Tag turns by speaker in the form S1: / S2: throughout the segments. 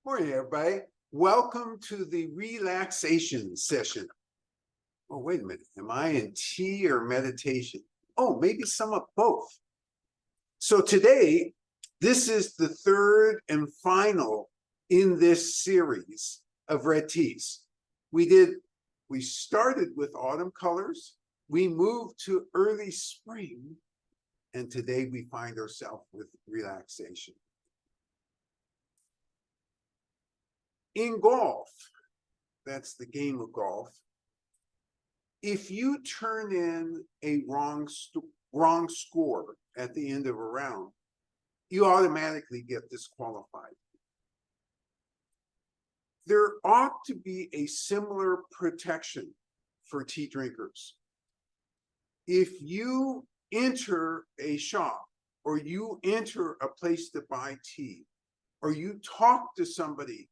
S1: Morning, everybody. Welcome to the relaxation session. Oh, wait a minute. Am I in tea or meditation? Oh, maybe some of both. So today, this is the third and final in this series of red teas. We started with autumn colors. We moved to early spring. And today we find ourselves with relaxation. In golf, that's the game of golf, if you turn in a wrong score at the end of a round, you automatically get disqualified. There ought to be a similar protection for tea drinkers. If you enter a shop or you enter a place to buy tea, or you talk to somebody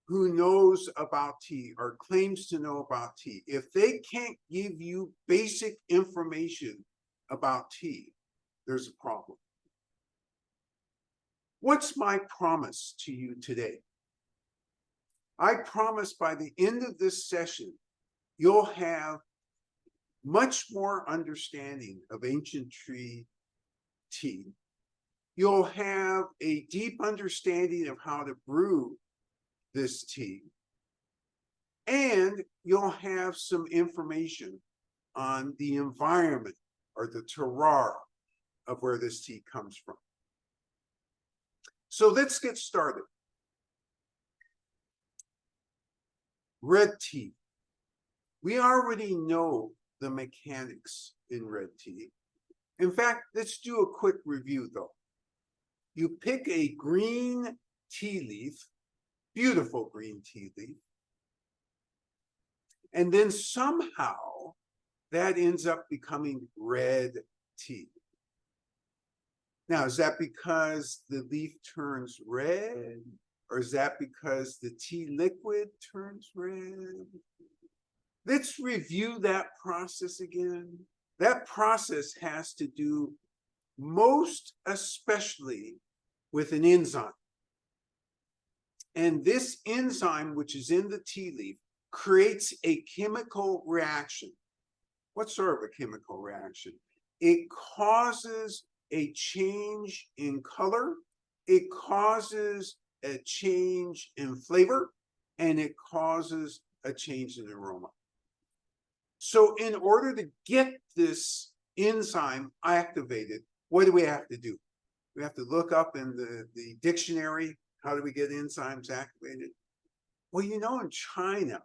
S1: who knows about tea or claims to know about tea, if they can't give you basic information about tea, there's a problem. What's my promise to you today? I promise by the end of this session, you'll have much more understanding of ancient tree tea. You'll have a deep understanding of how to brew this tea, and you'll have some information on the environment or the terroir of where this tea comes from. So let's get started. Red tea. We already know the mechanics in red tea. In fact, let's do a quick review though. You pick a green tea leaf, beautiful green tea leaf. And then somehow that ends up becoming red tea. Now, is that because the leaf turns red? Or is that because the tea liquid turns red? Let's review that process again. That process has to do most especially with an enzyme. And this enzyme, which is in the tea leaf, creates a chemical reaction. What sort of a chemical reaction? It causes a change in color, it causes a change in flavor, and it causes a change in aroma. So in order to get this enzyme activated, what do we have to do? We have to look up in the dictionary. How do we get enzymes activated? Well, you know, in China,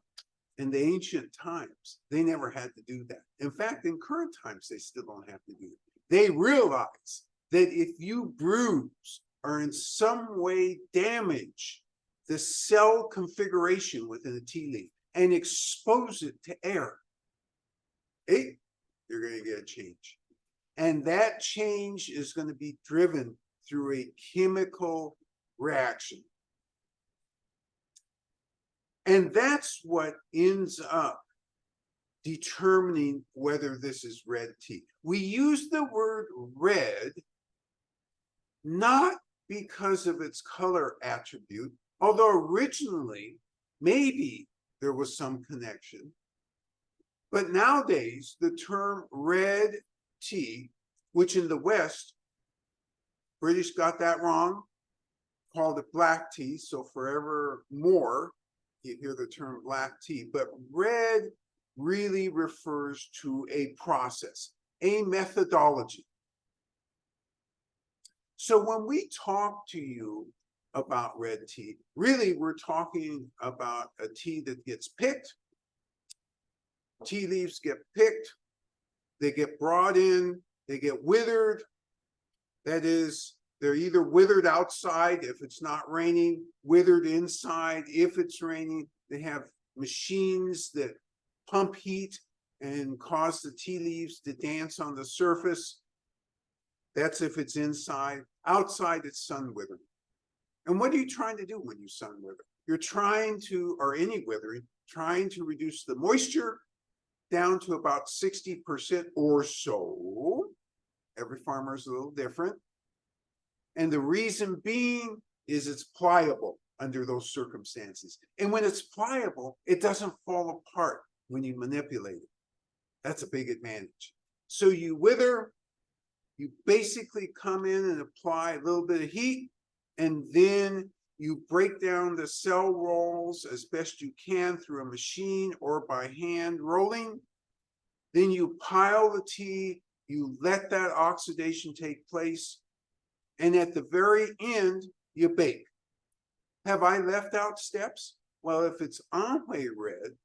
S1: in the ancient times, they never had to do that. In fact, in current times, they still don't have to do it. They realize that if you bruise or in some way damage the cell configuration within a tea leaf and expose it to air, you're going to get a change. And that change is going to be driven through a chemical reaction. And that's what ends up determining whether this is red tea. We use the word red not because of its color attribute, although originally maybe there was some connection. But nowadays, the term red tea, which in the West, British got that wrong, called it black tea, so forevermore you hear the term black tea, but red really refers to a process, a methodology. So when we talk to you about red tea, really we're talking about a tea that gets picked. Tea leaves get picked, they get brought in, they get withered. That is, they're either withered outside if it's not raining, withered inside if it's raining. They have machines that pump heat and cause the tea leaves to dance on the surface. That's if it's inside. Outside, it's sun withering. And what are you trying to do when you sun wither? You're trying to, or any withering, trying to reduce the moisture down to about 60% or so. Every farmer is a little different. And the reason being is it's pliable under those circumstances. And when it's pliable, it doesn't fall apart when you manipulate it. That's a big advantage. So you wither, you basically come in and apply a little bit of heat, and then you break down the cell rolls as best you can through a machine or by hand rolling. Then you pile the tea, you let that oxidation take place, and at the very end, you bake. Have I left out steps? Well, if it's Amway red,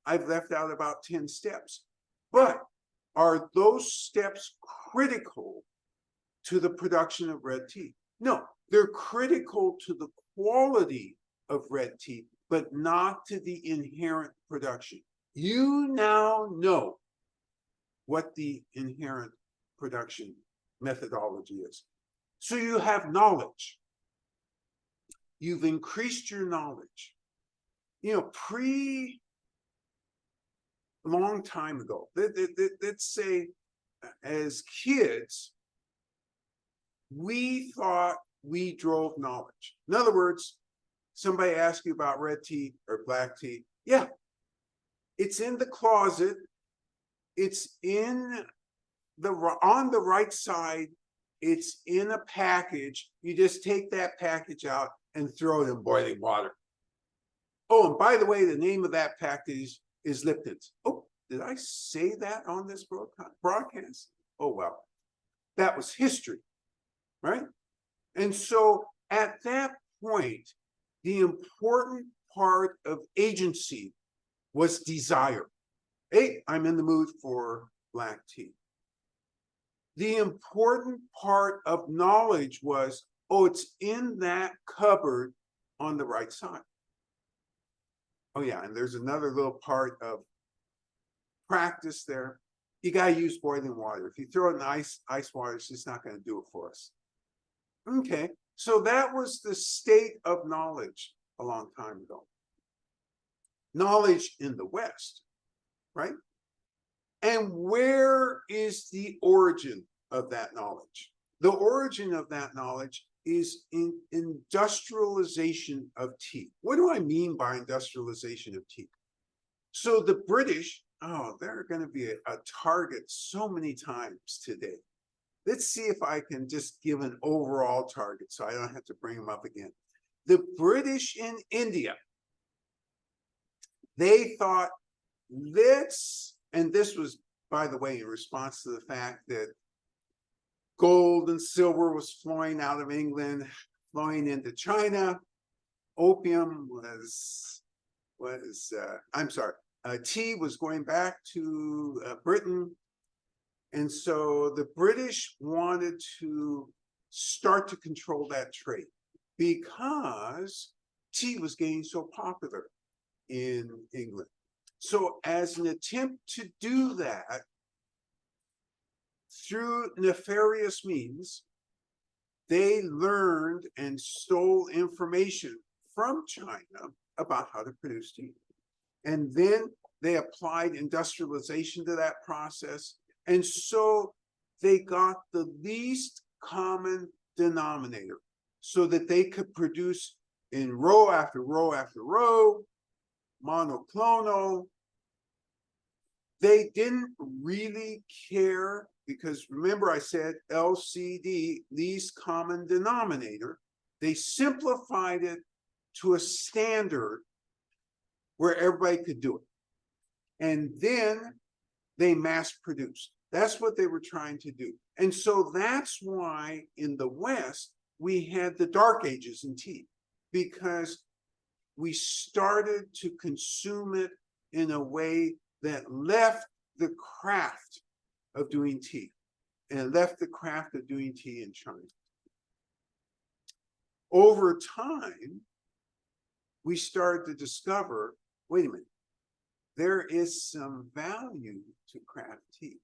S1: I've left out about 10 steps. But are those steps critical to the production of red tea? No, they're critical to the quality of red tea, but not to the inherent production. You now know what the inherent production methodology is. So you have knowledge. You've increased your knowledge. You know, long time ago, let's say as kids, we thought we drove knowledge. In other words, somebody asks you about red tea or black tea. Yeah, it's in the closet. It's in on the right side. It's in a package. You just take that package out and throw it in boiling water. Oh, and by the way, the name of that package is Lipton's. Oh, did I say that on this broadcast? Oh, well, that was history, right? And so at that point, the important part of agency was desire. Hey, I'm in the mood for black tea. The important part of knowledge was, oh, it's in that cupboard on the right side. Oh yeah, and there's another little part of practice there. You got to use boiling water. If you throw it in ice water, it's just not going to do it for us. Okay, so that was the state of knowledge a long time ago. Knowledge in the West, right? And where is the origin of that knowledge? The origin of that knowledge is in industrialization of tea. What do I mean by industrialization of tea? So the British, oh, they're going to be a target so many times today. Let's see if I can just give an overall target so I don't have to bring them up again. The British in India, they thought, and this was, by the way, in response to the fact that gold and silver was flowing out of England, flowing into China. Opium tea was going back to Britain. And so the British wanted to start to control that trade because tea was getting so popular in England. So as an attempt to do that, through nefarious means, they learned and stole information from China about how to produce tea. And then they applied industrialization to that process. And so they got the least common denominator so that they could produce in row after row after row, monoclonal. They didn't really care because remember I said LCD, least common denominator. They simplified it to a standard where everybody could do it. And then they mass produced. That's what they were trying to do. And so that's why in the West, we had the dark ages in tea, because we started to consume it in a way that left the craft of doing tea and left the craft of doing tea in China. Over time, we started to discover, wait a minute, there is some value to craft tea.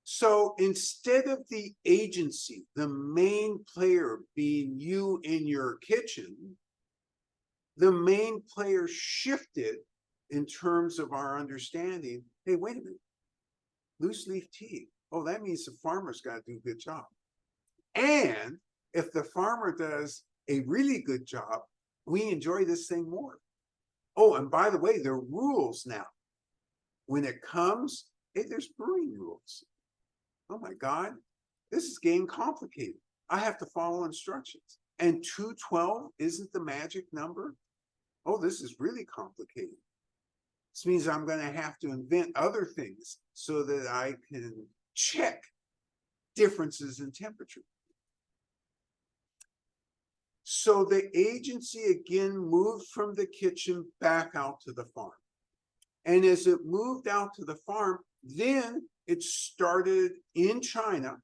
S1: So instead of the agency, the main player being you in your kitchen, the main player shifted in terms of our understanding. Hey, wait a minute, loose leaf tea. Oh, that means the farmer's got to do a good job. And if the farmer does a really good job, we enjoy this thing more. Oh, and by the way, there are rules now. When it comes, hey, there's brewing rules. Oh my God, this is getting complicated. I have to follow instructions. And 212 isn't the magic number? Oh, this is really complicated. This means I'm going to have to invent other things so that I can check differences in temperature. So the agency again moved from the kitchen back out to the farm. And as it moved out to the farm, then it started in China.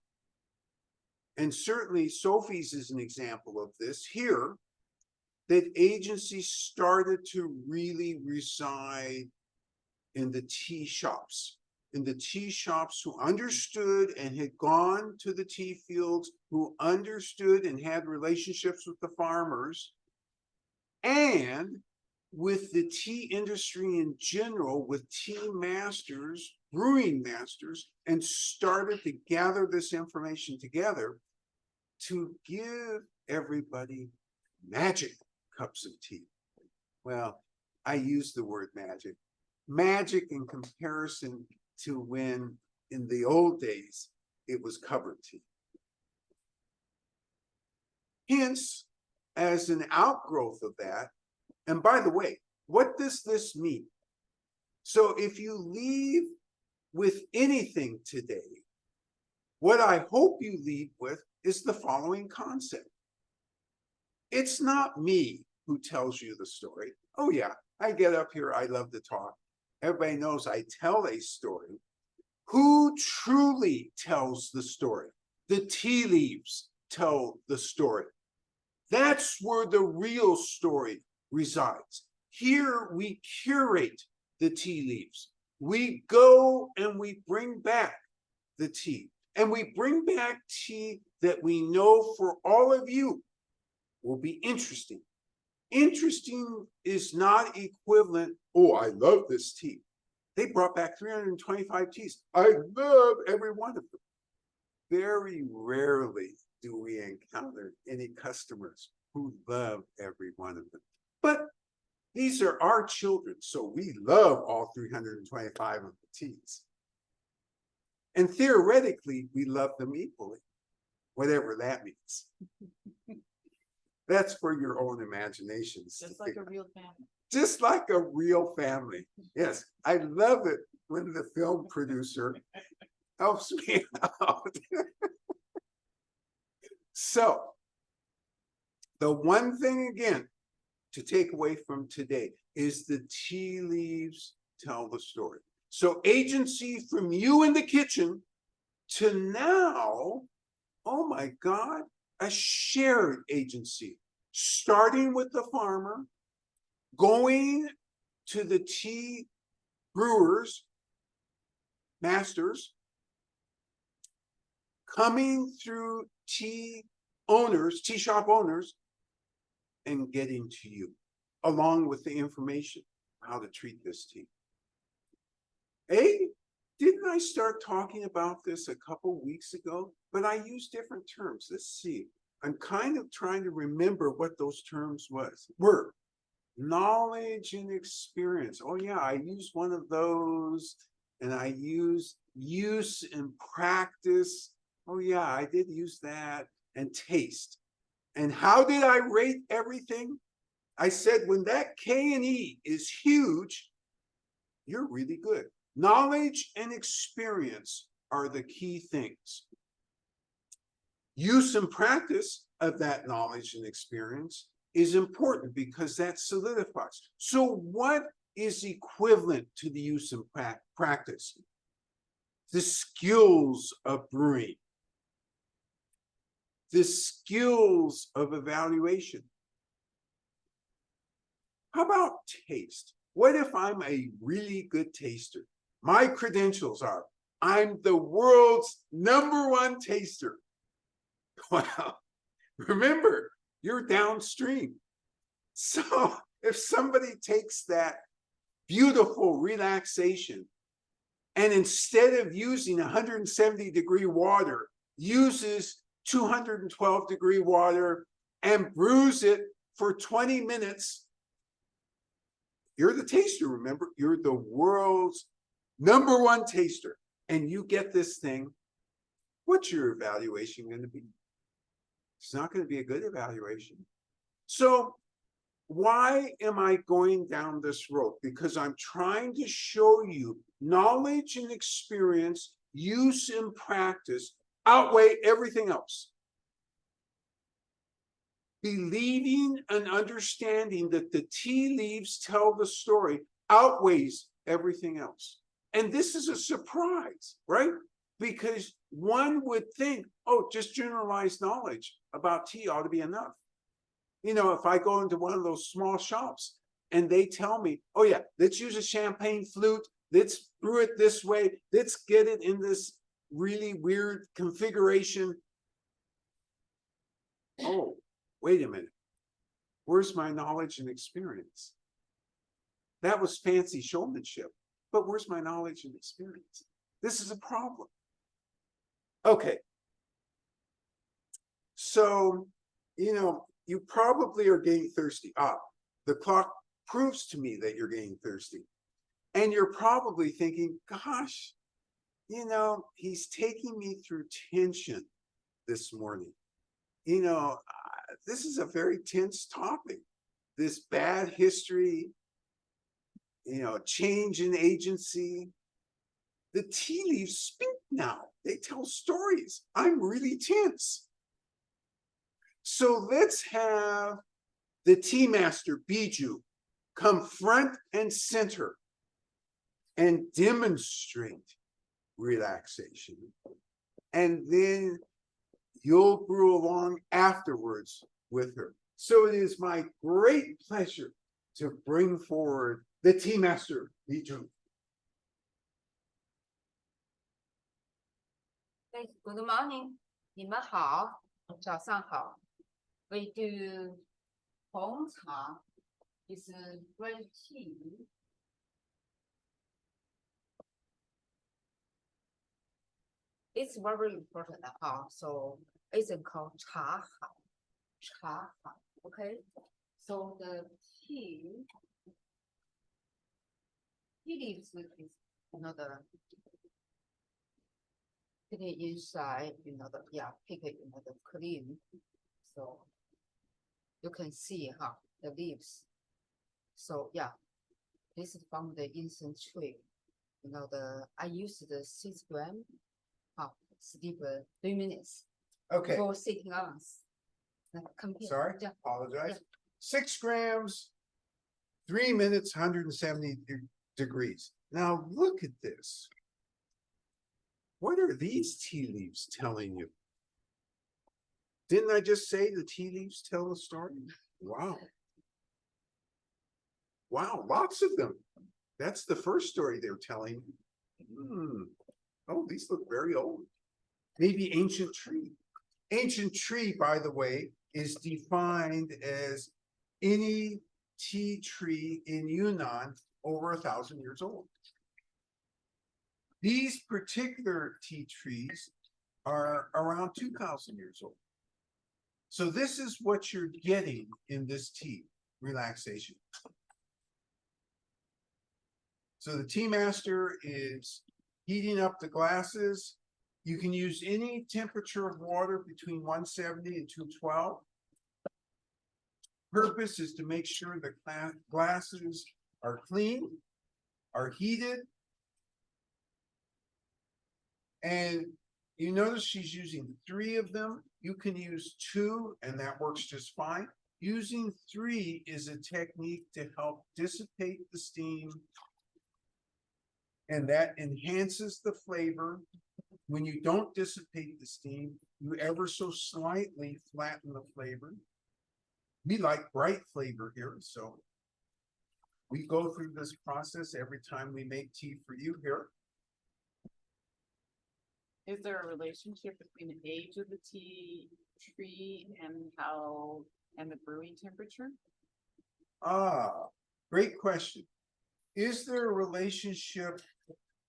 S1: And certainly Sophie's is an example of this here, that agency started to really reside in the tea shops, who understood and had gone to the tea fields, who understood and had relationships with the farmers, and with the tea industry in general, with tea masters, brewing masters, and started to gather this information together to give everybody magic cups of tea. Well, I use the word magic. Magic in comparison to when in the old days it was covered tea. Hence, as an outgrowth of that, and by the way, what does this mean? So if you leave with anything today, what I hope you leave with is the following concept. It's not me who tells you the story. Oh yeah, I get up here, I love to talk. Everybody knows I tell a story. Who truly tells the story? The tea leaves tell the story. That's where the real story resides. Here we curate the tea leaves. We go and we bring back the tea. And we bring back tea that we know for all of you will be interesting. Interesting is not equivalent, oh, I love this tea. They brought back 325 teas. I love every one of them. Very rarely do we encounter any customers who love every one of them. But these are our children, so we love all 325 of the teas. And theoretically, we love them equally, whatever that means. That's for your own imaginations.
S2: Just like a real family.
S1: Just like a real family. Yes, I love it when the film producer helps me out. So, the one thing again to take away from today is the tea leaves tell the story. So agency from you in the kitchen to now, oh my God, a shared agency, starting with the farmer, going to the tea brewers, masters, coming through tea owners, tea shop owners, and getting to you, along with the information how to treat this tea. Hey, didn't I start talking about this a couple weeks ago? But I use different terms. Let's see. I'm kind of trying to remember what those terms were. Knowledge and experience. Oh yeah, I used one of those, and I used use and practice. Oh yeah, I did use that. And taste. And how did I rate everything? I said when that K&E is huge, you're really good. Knowledge and experience are the key things. Use and practice of that knowledge and experience is important because that solidifies. So what is equivalent to the use and practice? The skills of brewing. The skills of evaluation. How about taste? What if I'm a really good taster? My credentials are, I'm the world's #1 taster. Wow. Remember, you're downstream. So if somebody takes that beautiful relaxation and instead of using 170-degree water, uses 212-degree water and brews it for 20 minutes. You're the taster, remember? You're the world's #1 taster, and you get this thing. What's your evaluation going to be? It's not going to be a good evaluation. So why am I going down this road? Because I'm trying to show you knowledge and experience, use and practice outweigh everything else. Believing and understanding that the tea leaves tell the story outweighs everything else. And this is a surprise, right? Because one would think, oh, just generalized knowledge about tea ought to be enough. You know, if I go into one of those small shops and they tell me, oh yeah, let's use a champagne flute, let's brew it this way, let's get it in this really weird configuration. Oh, wait a minute. Where's my knowledge and experience? That was fancy showmanship, but where's my knowledge and experience? This is a problem. Okay. So, you know, you probably are getting thirsty. The clock proves to me that you're getting thirsty. And you're probably thinking, gosh, you know, he's taking me through tension this morning. You know, this is a very tense topic. This bad history, you know, change in agency. The tea leaves speak now. They tell stories. I'm really tense. So let's have the tea master, Biju, come front and center and demonstrate relaxation. And then you'll brew along afterwards with her. So it is my great pleasure to bring forward the tea master, Biju.
S2: Good morning， 你们好，早上好。We do 红茶 is green tea. It's very important. So it's called 茶好, 茶好. Okay. So the tea leaves is another. Pick it inside, you know, pick it, you know, the clean. So you can see the leaves. So yeah, this is from the incense tree. You know, I used the 6 grams. Sleep 3 minutes.
S1: Okay.
S2: For sitting on.
S1: Sorry, apologize. Yeah. 6 grams, 3 minutes, 170 degrees. Now look at this. What are these tea leaves telling you? Didn't I just say the tea leaves tell a story? Wow. Wow, lots of them. That's the first story they're telling. Oh, these look very old. Maybe ancient tree. Ancient tree, by the way, is defined as any tea tree in Yunnan over 1,000 years old. These particular tea trees are around 2,000 years old. So this is what you're getting in this tea, relaxation. So the tea master is heating up the glasses. You can use any temperature of water between 170 and 212. Purpose is to make sure the glasses are clean, are heated. And you notice she's using 3 of them. You can use 2 and that works just fine. Using 3 is a technique to help dissipate the steam. And that enhances the flavor. When you don't dissipate the steam, you ever so slightly flatten the flavor. We like bright flavor here, so we go through this process every time we make tea for you here.
S3: Is there a relationship between the age of the tea tree and the brewing temperature?
S1: Great question. Is there a relationship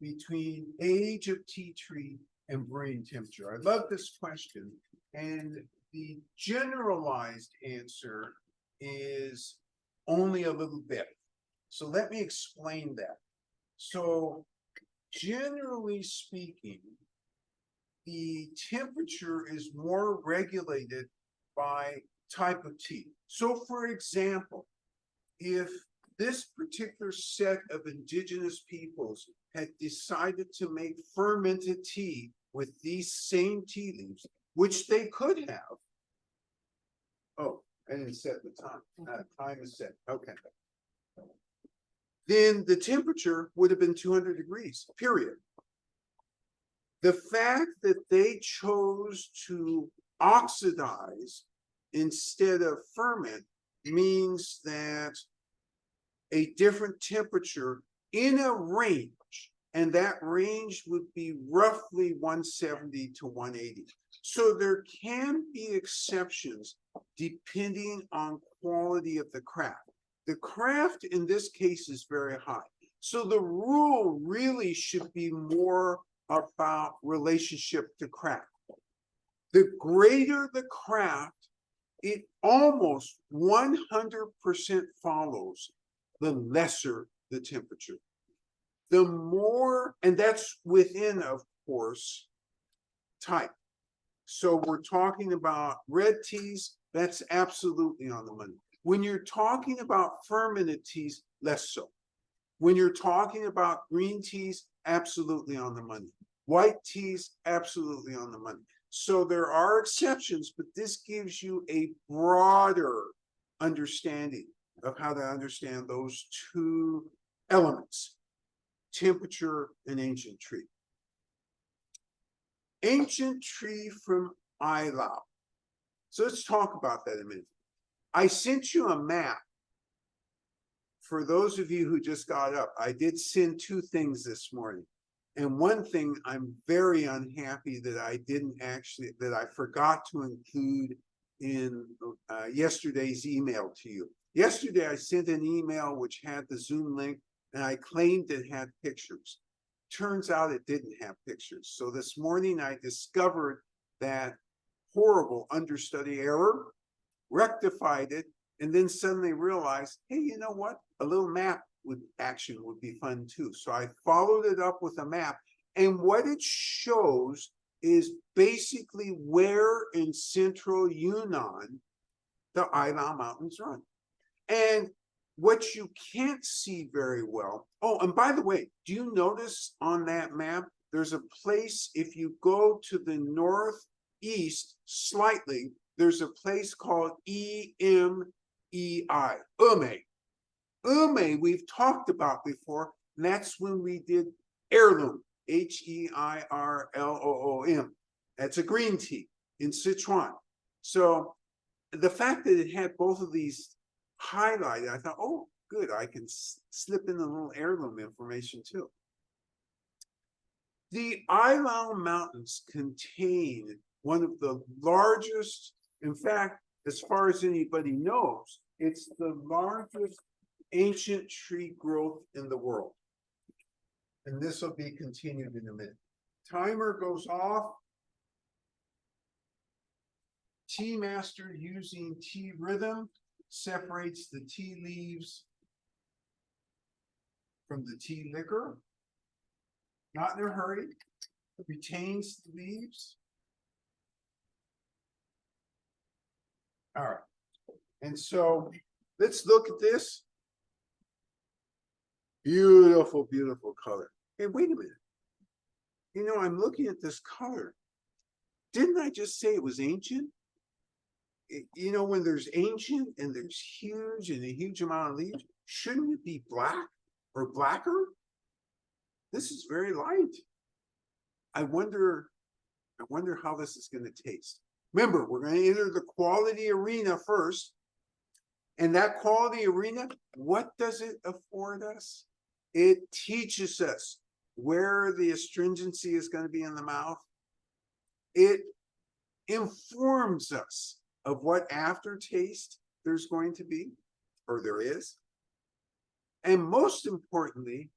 S1: between age of tea tree and brewing temperature? I love this question. And the generalized answer is only a little bit. So let me explain that. So generally speaking, the temperature is more regulated by type of tea. So for example, if this particular set of indigenous peoples had decided to make fermented tea with these same tea leaves, which they could have. Oh, I didn't set the time. Time is set. Okay. Then the temperature would have been 200 degrees, period. The fact that they chose to oxidize instead of ferment means that a different temperature in a range, and that range would be roughly 170 to 180. So there can be exceptions depending on quality of the craft. The craft in this case is very high. So the rule really should be more about relationship to craft. The greater the craft, it almost 100% follows the lesser the temperature. The more, and that's within, of course, type. So we're talking about red teas, that's absolutely on the money. When you're talking about fermented teas, less so. When you're talking about green teas, absolutely on the money. White teas, absolutely on the money. So there are exceptions, but this gives you a broader understanding of how to understand those two elements, temperature and ancient tree. Ancient tree from Ailao. So let's talk about that a minute. I sent you a map. For those of you who just got up, I did send two things this morning. And one thing I'm very unhappy that I forgot to include in yesterday's email to you. Yesterday, I sent an email which had the Zoom link and I claimed it had pictures. Turns out it didn't have pictures. So this morning I discovered that horrible understudy error, rectified it, and then suddenly realized, hey, you know what? A little map would be fun too. So I followed it up with a map. And what it shows is basically where in central Yunnan the Ailao Mountains run. And what you can't see very well, oh, and by the way, do you notice on that map, there's a place, if you go to the northeast slightly, there's a place called EMEI, Ume, we've talked about before, and that's when we did heirloom, Heirloom. That's a green tea in Sichuan. So the fact that it had both of these highlighted, I thought, oh, good, I can slip in a little heirloom information too. The Ailao Mountains contain one of the largest, in fact, as far as anybody knows, it's the largest ancient tree growth in the world. And this will be continued in a minute. Timer goes off. Tea master using tea rhythm separates the tea leaves from the tea liquor. Not in a hurry. Retains the leaves. All right. And so let's look at this. Beautiful, beautiful color. Hey, wait a minute. You know, I'm looking at this color. Didn't I just say it was ancient? You know, when there's ancient and there's huge and a huge amount of leaves, shouldn't it be black or blacker? This is very light. I wonder how this is going to taste. Remember, we're going to enter the quality arena first. And that quality arena, what does it afford us? It teaches us where the astringency is going to be in the mouth. It informs us of what aftertaste there's going to be, or there is. And most importantly,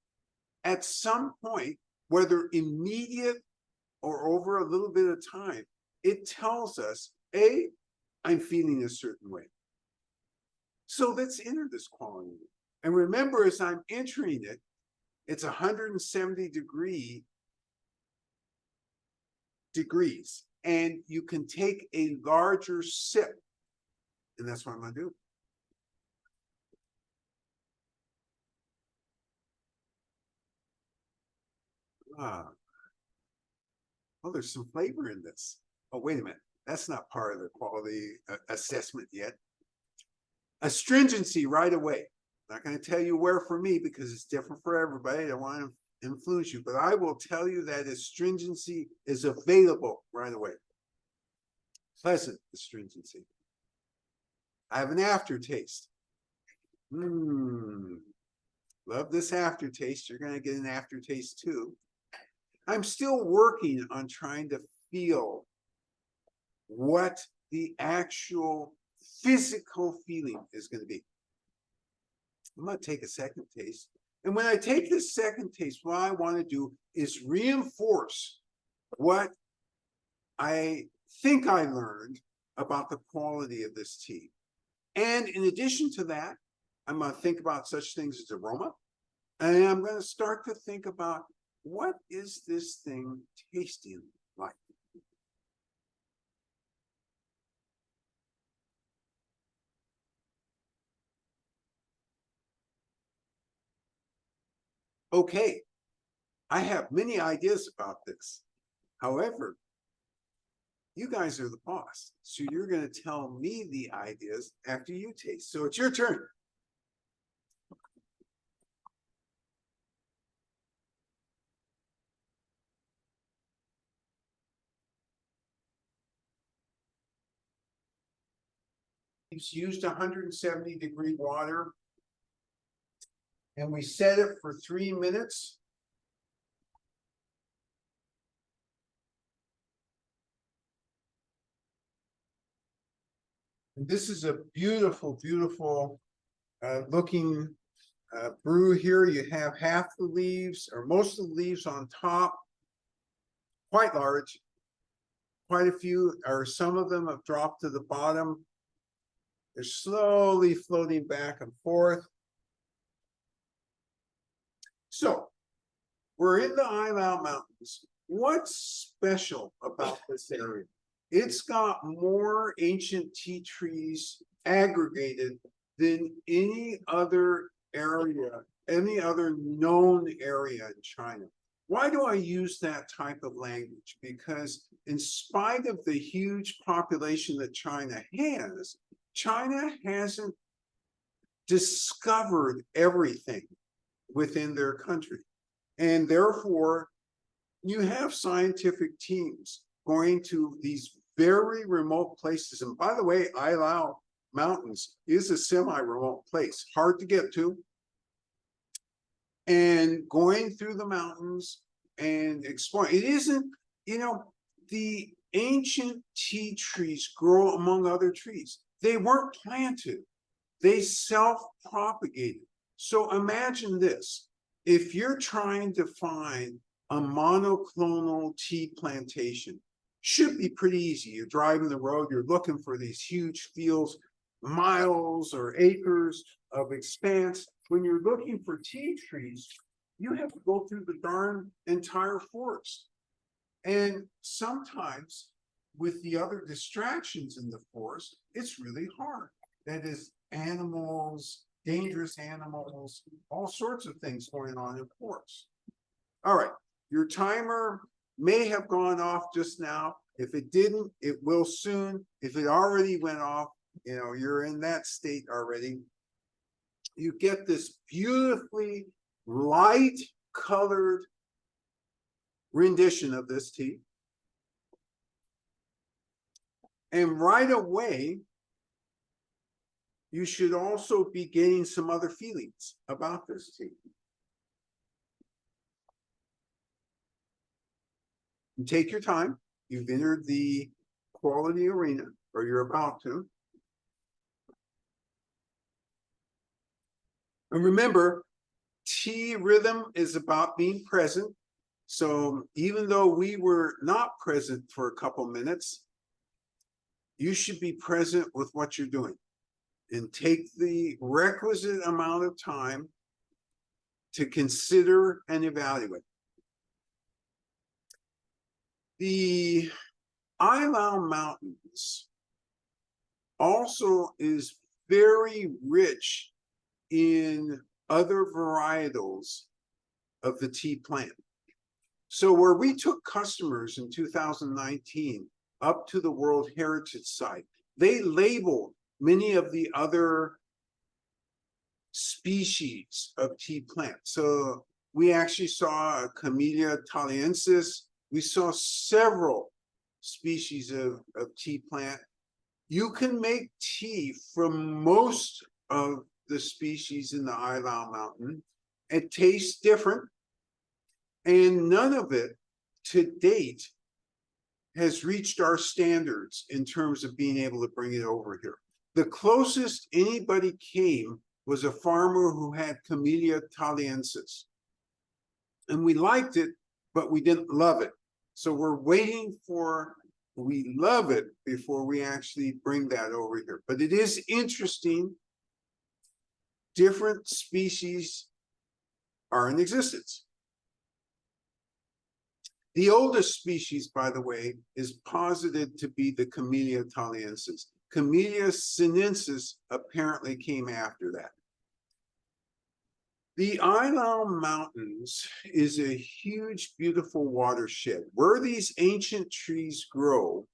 S1: at some point, whether immediate or over a little bit of time, it tells us, A, I'm feeling a certain way. So let's enter this quality. And remember, as I'm entering it, it's 170 degrees. And you can take a larger sip. And that's what I'm going to do. Ah. Oh, there's some flavor in this. Oh, wait a minute. That's not part of the quality assessment yet. Astringency right away. Not going to tell you where for me because it's different for everybody. I don't want to influence you, but I will tell you that astringency is available right away. Pleasant astringency. I have an aftertaste. Love this aftertaste. You're going to get an aftertaste too. I'm still working on trying to feel what the actual physical feeling is going to be. I'm going to take a second taste. And when I take this second taste, what I want to do is reinforce what I think I learned about the quality of this tea. And in addition to that, I'm going to think about such things as aroma. And I'm going to start to think about what is this thing tasting like? Okay, I have many ideas about this. However, you guys are the boss, so you're going to tell me the ideas after you taste. So it's your turn. It's used 170-degree water, and we set it for 3 minutes. And this is a beautiful, beautiful looking brew here. You have half the leaves or most of the leaves on top, quite large. Quite a few, or some of them have dropped to the bottom. They're slowly floating back and forth. So we're in the Ailao Mountains. What's special about this area? It's got more ancient tea trees aggregated than any other area, any other known area in China. Why do I use that type of language? Because in spite of the huge population that China hasn't discovered everything within their country. And therefore, you have scientific teams going to these very remote places. And by the way, Ailao Mountains is a semi-remote place, hard to get to. And going through the mountains and exploring. It isn't, the ancient tea trees grow among other trees. They weren't planted. They self-propagated. So imagine this. If you're trying to find a monoclonal tea plantation, should be pretty easy. You're driving the road, you're looking for these huge fields, miles or acres of expanse. When you're looking for tea trees, you have to go through the darn entire forest. And sometimes with the other distractions in the forest, it's really hard. That is animals, dangerous animals, all sorts of things going on in the forest. All right, your timer may have gone off just now. If it didn't, it will soon. If it already went off, you're in that state already. You get this beautifully light colored rendition of this tea. And right away, you should also be getting some other feelings about this tea. You take your time. You've entered the quality arena, or you're about to. And remember, tea rhythm is about being present. So even though we were not present for a couple minutes, you should be present with what you're doing and take the requisite amount of time to consider and evaluate. The Ailao Mountains also is very rich in other varietals of the tea plant. So where we took customers in 2019 up to the World Heritage Site, they labeled many of the other species of tea plants. So we actually saw a Camellia thaliensis. We saw several species of tea plant. You can make tea from most of the species in the Ailao Mountain. It tastes different, and none of it to date has reached our standards in terms of being able to bring it over here. The closest anybody came was a farmer who had Camellia thaliensis. And we liked it, but we didn't love it. So we're waiting for we love it before we actually bring that over here. But it is interesting. Different species are in existence. The oldest species, by the way, is posited to be the Camellia thaliensis. Camellia sinensis apparently came after that. The Ailao Mountains is a huge, beautiful watershed. Where these ancient trees grow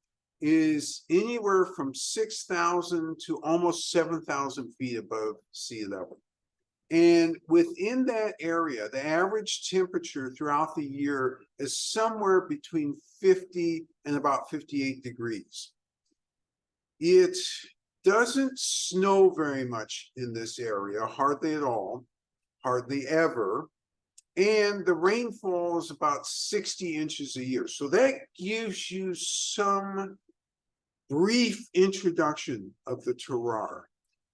S1: is anywhere from 6,000 to almost 7,000 feet above sea level. And within that area, the average temperature throughout the year is somewhere between 50 and about 58 degrees. It doesn't snow very much in this area, hardly at all. Hardly ever, and the rainfall is about 60 inches a year. So that gives you some brief introduction of the terroir.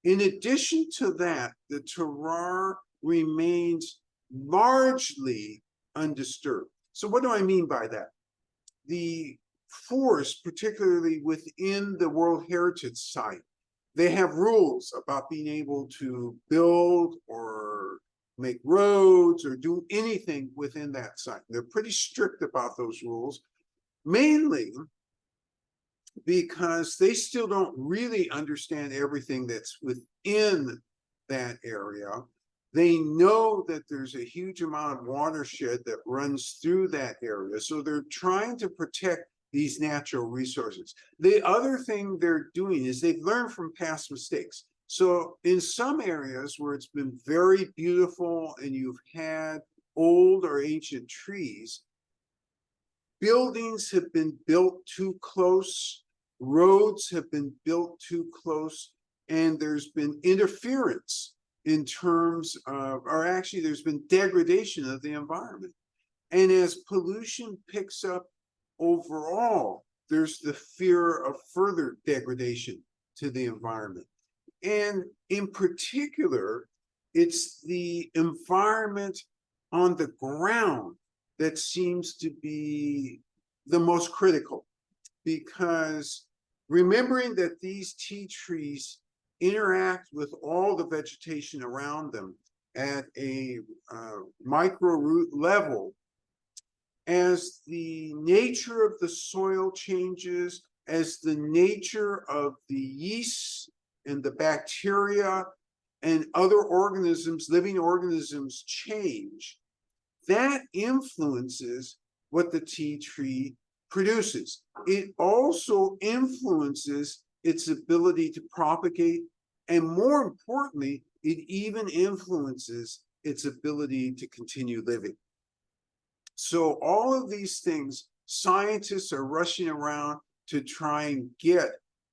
S1: In addition to that, the terroir remains largely undisturbed. So what do I mean by that? The forest, particularly within the World Heritage Site, they have rules about being able to build or make roads or do anything within that site. They're pretty strict about those rules, mainly because they still don't really understand everything that's within that area. They know that there's a huge amount of watershed that runs through that area, so they're trying to protect these natural resources. The other thing they're doing is they've learned from past mistakes. So in some areas where it's been very beautiful and you've had old or ancient trees, buildings have been built too close, roads have been built too close, and there's been interference in terms of, or actually there's been degradation of the environment. And as pollution picks up overall, there's the fear of further degradation to the environment. And in particular, it's the environment on the ground that seems to be the most critical, because remembering that these tea trees interact with all the vegetation around them at a micro root level, as the nature of the soil changes, as the nature of the yeast and the bacteria and other organisms, living organisms change, that influences what the tea tree produces. It also influences its ability to propagate, and more importantly, it even influences its ability to continue living. So all of these things, scientists are rushing around to try and get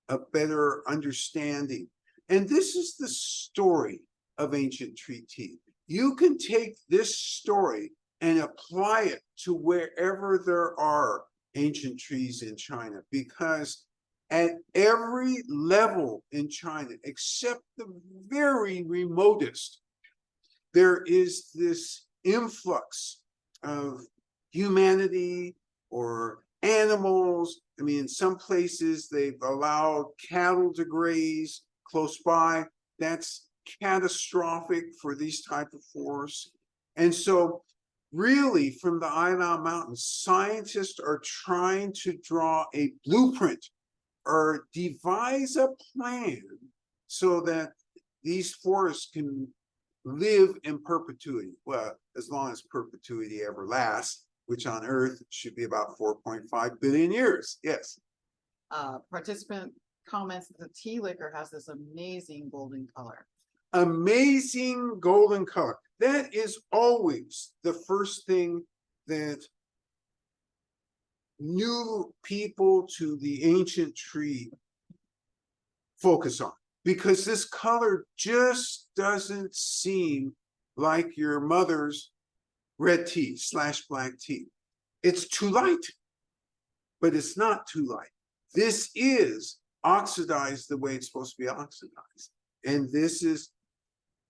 S1: a better understanding. And this is the story of ancient tree tea. You can take this story and apply it to wherever there are ancient trees in China, because at every level in China, except the very remotest, there is this influx of humanity or animals. I mean, in some places they've allowed cattle to graze close by. That's catastrophic for these type of forests. And so really from the Ailao Mountain, scientists are trying to draw a blueprint or devise a plan so that these forests can live in perpetuity. Well, as long as perpetuity ever lasts, which on Earth should be about 4.5 billion years. Yes.
S3: Participant comments that the tea liquor has this amazing golden color.
S1: Amazing golden color. That is always the first thing that new people to the ancient tree focus on, because this color just doesn't seem like your mother's red tea / black tea. It's too light, but it's not too light. This is oxidized the way it's supposed to be oxidized. And this is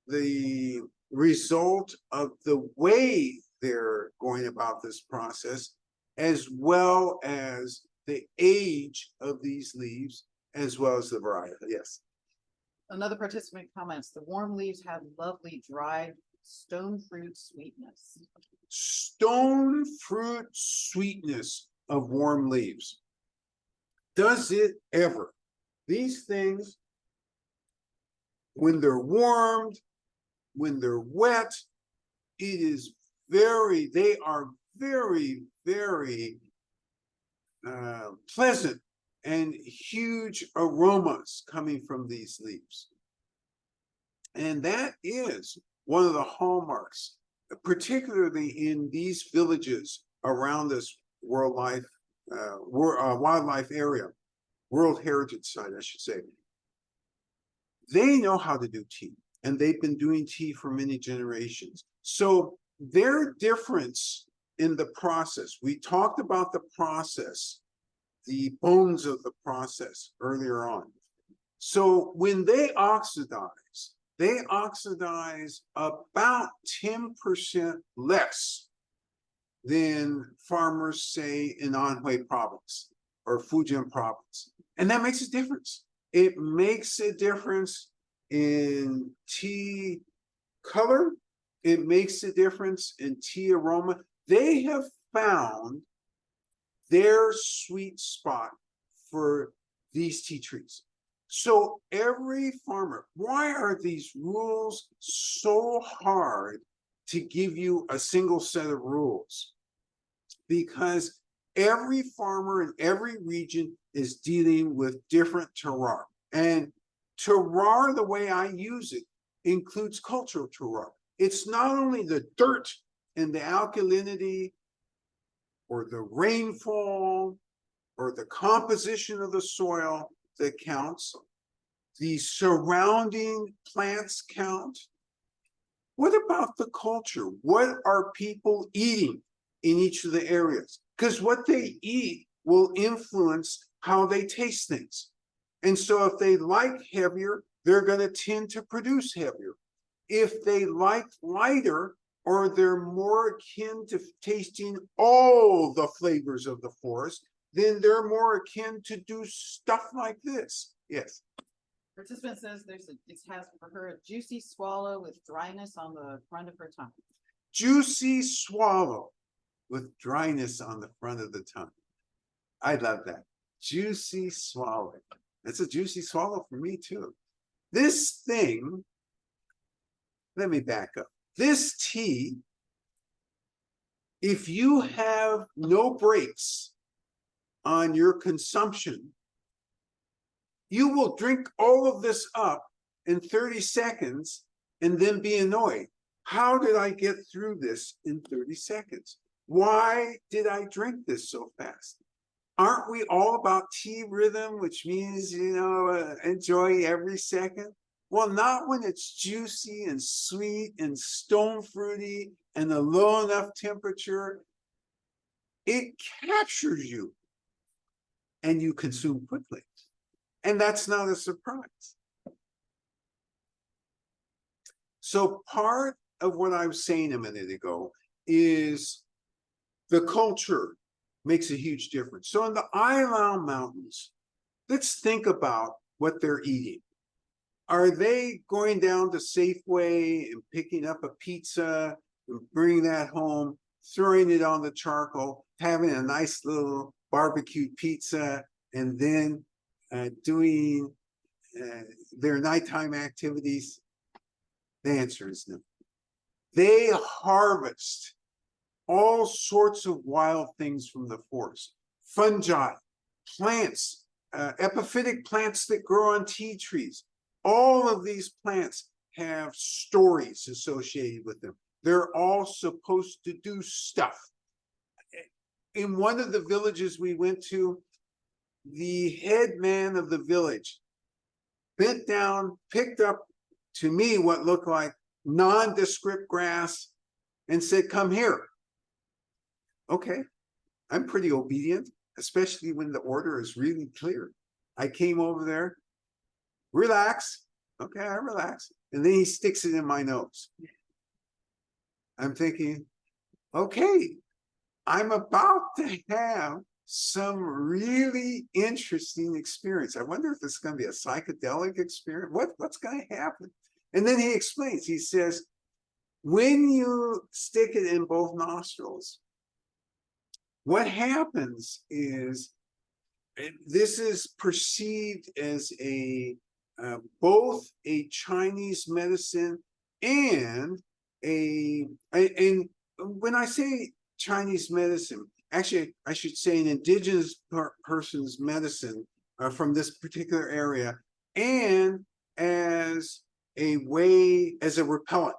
S1: the result of the way they're going about this process, as well as the age of these leaves, as well as the variety. Yes.
S3: Another participant comments, the warm leaves have lovely dried stone fruit sweetness.
S1: Stone fruit sweetness of warm leaves. Does it ever? These things, when they're warmed, when they're wet, it is they are very, very pleasant and huge aromas coming from these leaves. And that is one of the hallmarks, particularly in these villages around this wildlife area, World Heritage Site, I should say. They know how to do tea, and they've been doing tea for many generations. So their difference in the process, we talked about the process, the bones of the process earlier on. So when they oxidize about 10% less than farmers say in Anhui province or Fujian province. And that makes a difference. It makes a difference in tea color. It makes a difference in tea aroma. They have found their sweet spot for these tea trees. So every farmer, why are these rules so hard to give you a single set of rules? Because every farmer in every region is dealing with different terroir. And terroir, the way I use it, includes cultural terroir. It's not only the dirt and the alkalinity or the rainfall or the composition of the soil that counts. The surrounding plants count. What about the culture? What are people eating in each of the areas? Because what they eat will influence how they taste things. And so if they like heavier, they're going to tend to produce heavier. If they like lighter, or they're more akin to tasting all the flavors of the forest, then they're more akin to do stuff like this. Yes.
S3: Participant says it has for her a juicy swallow with dryness on the front of her tongue.
S1: Juicy swallow with dryness on the front of the tongue. I love that. Juicy swallow. It's a juicy swallow for me too. This thing, let me back up. This tea, if you have no brakes on your consumption, you will drink all of this up in 30 seconds and then be annoyed. How did I get through this in 30 seconds? Why did I drink this so fast? Aren't we all about tea rhythm, which means, enjoy every second? Well, not when it's juicy and sweet and stone fruity and a low enough temperature. It captures you and you consume quickly. And that's not a surprise. So part of what I was saying a minute ago is the culture makes a huge difference. So in the Ailao Mountains, let's think about what they're eating. Are they going down to Safeway and picking up a pizza and bringing that home, throwing it on the charcoal, having a nice little barbecued pizza, and then doing their nighttime activities? The answer is no. They harvest all sorts of wild things from the forest, fungi, plants, epiphytic plants that grow on tea trees. All of these plants have stories associated with them. They're all supposed to do stuff. In one of the villages we went to, the head man of the village bent down, picked up to me what looked like nondescript grass and said, "Come here." Okay, I'm pretty obedient, especially when the order is really clear. I came over there, relax. Okay, I relax. And then he sticks it in my nose. I'm thinking, okay, I'm about to have some really interesting experience. I wonder if this is going to be a psychedelic experience. What's going to happen? And then he explains, he says, when you stick it in both nostrils, what happens is this is perceived as both a Chinese medicine and and when I say Chinese medicine, actually I should say an indigenous person's medicine from this particular area, and as a way, as a repellent.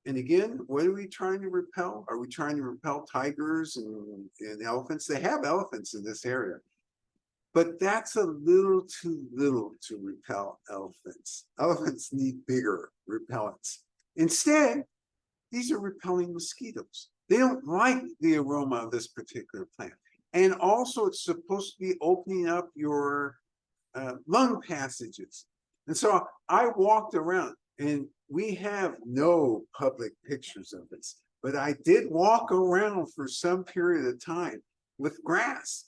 S1: And again, what are we trying to repel? Are we trying to repel tigers and elephants? They have elephants in this area. But that's a little too little to repel elephants. Elephants need bigger repellents. Instead, these are repelling mosquitoes. They don't like the aroma of this particular plant. And also, it's supposed to be opening up your lung passages. And so I walked around, and we have no public pictures of this, but I did walk around for some period of time with grass.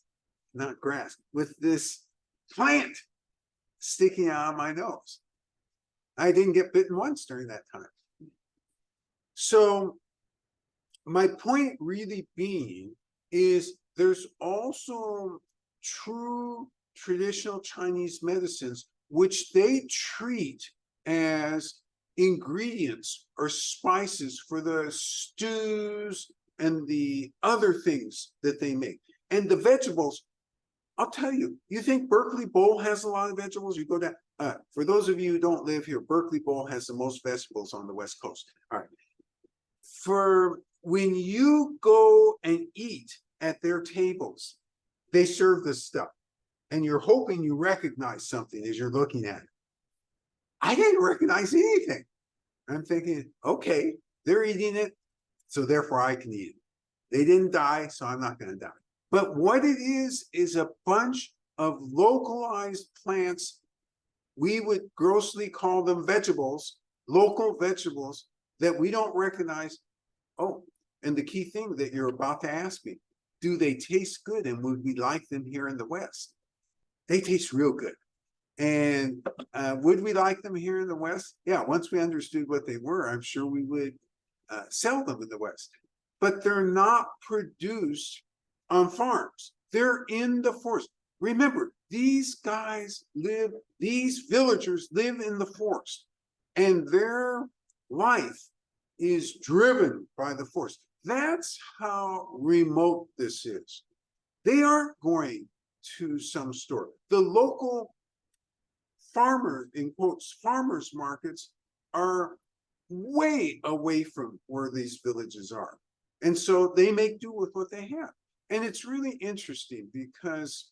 S1: Not grass, with this plant sticking out of my nose. I didn't get bitten once during that time. So my point really being is there's also true traditional Chinese medicines which they treat as ingredients or spices for the stews and the other things that they make. And the vegetables, I'll tell you, you think Berkeley Bowl has a lot of vegetables? You go down, for those of you who don't live here, Berkeley Bowl has the most vegetables on the West Coast. All right. For when you go and eat at their tables, they serve this stuff. And you're hoping you recognize something as you're looking at it. I didn't recognize anything. I'm thinking, okay, they're eating it, so therefore I can eat it. They didn't die, so I'm not going to die. But what it is a bunch of localized plants. We would grossly call them vegetables, local vegetables that we don't recognize. Oh, and the key thing that you're about to ask me, do they taste good and would we like them here in the West? They taste real good. And would we like them here in the West? Yeah, once we understood what they were, I'm sure we would sell them in the West. But they're not produced on farms. They're in the forest. Remember, these guys live, these villagers live in the forest, and their life is driven by the forest. That's how remote this is. They aren't going to some store. The local farmer, in quotes, farmers markets are way away from where these villages are. And so they make do with what they have. And it's really interesting because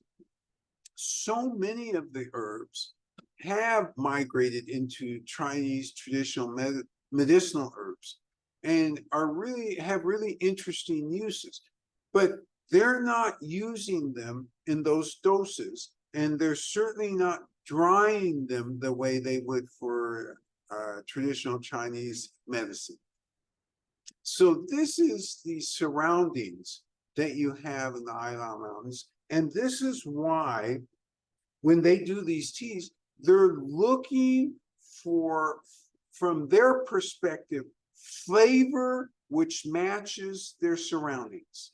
S1: so many of the herbs have migrated into Chinese traditional medicinal herbs and are really have really interesting uses, but they're not using them in those doses, and they're certainly not drying them the way they would for traditional Chinese medicine. So this is the surroundings that you have in the Ailao Mountains. And this is why when they do these teas, they're looking for, from their perspective, flavor which matches their surroundings.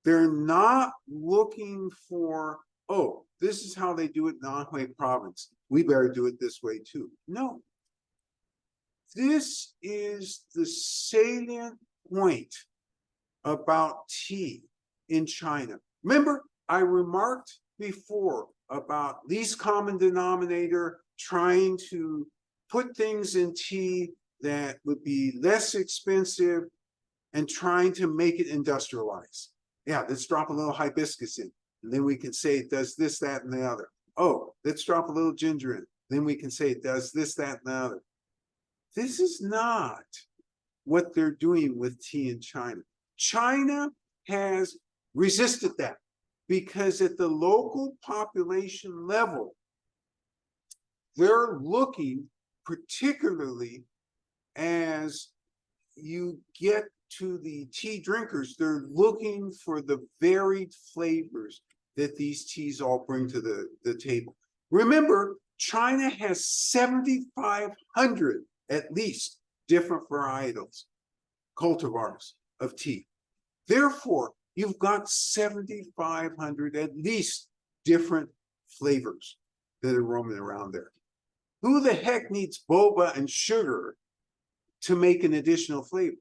S1: They're not looking for, oh, this is how they do it in Yunnan Province, we better do it this way too. No. This is the salient point about tea in China. Remember, I remarked before about least common denominator, trying to put things in tea that would be less expensive and trying to make it industrialized. Yeah, let's drop a little hibiscus in, and then we can say it does this, that, and the other. Oh, let's drop a little ginger in, then we can say it does this, that, and the other. This is not what they're doing with tea in China. China has resisted that because at the local population level, they're looking, particularly as you get to the tea drinkers, they're looking for the varied flavors that these teas all bring to the table. Remember, China has 7,500 at least different varietals, cultivars of tea. Therefore, you've got 7,500 at least different flavors that are roaming around there. Who the heck needs boba and sugar to make an additional flavor?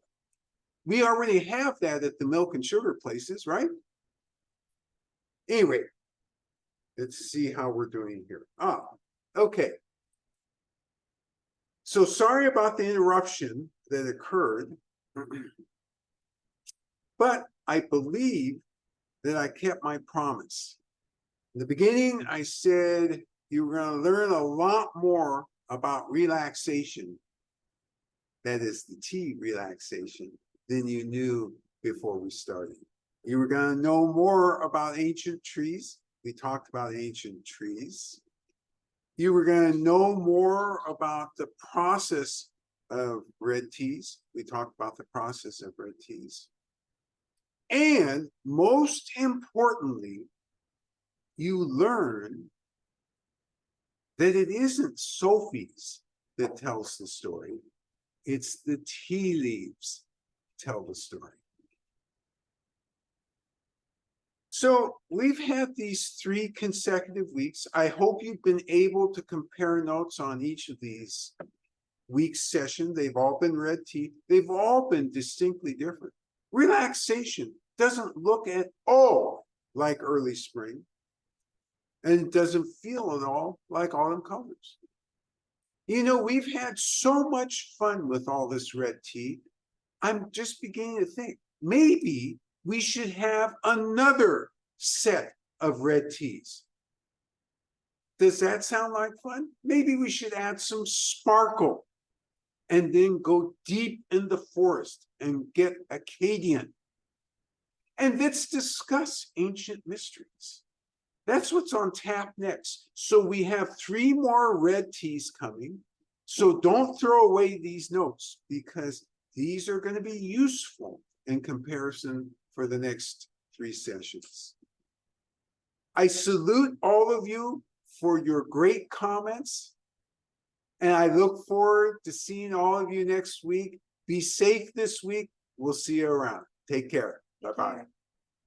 S1: We already have that at the milk and sugar places, right? Anyway, let's see how we're doing here. Okay. So sorry about the interruption that occurred, but I believe that I kept my promise. In the beginning, I said you were going to learn a lot more about relaxation, that is the tea relaxation, than you knew before we started. You were going to know more about ancient trees. We talked about ancient trees. You were going to know more about the process of red teas. We talked about the process of red teas. And most importantly, you learn that it isn't Sophie's that tells the story. It's the tea leaves tell the story. So we've had these 3 consecutive weeks. I hope you've been able to compare notes on each of these weeks' session. They've all been red tea. They've all been distinctly different. Relaxation doesn't look at all like early spring, and it doesn't feel at all like autumn colors. You know, we've had so much fun with all this red tea. I'm just beginning to think maybe we should have another set of red teas. Does that sound like fun? Maybe we should add some sparkle and then go deep in the forest and get Acadian. And let's discuss ancient mysteries. That's what's on tap next. So we have 3 more red teas coming. So don't throw away these notes because these are going to be useful in comparison for the next 3 sessions. I salute all of you for your great comments. And I look forward to seeing all of you next week. Be safe this week. We'll see you around. Take care. Bye-bye.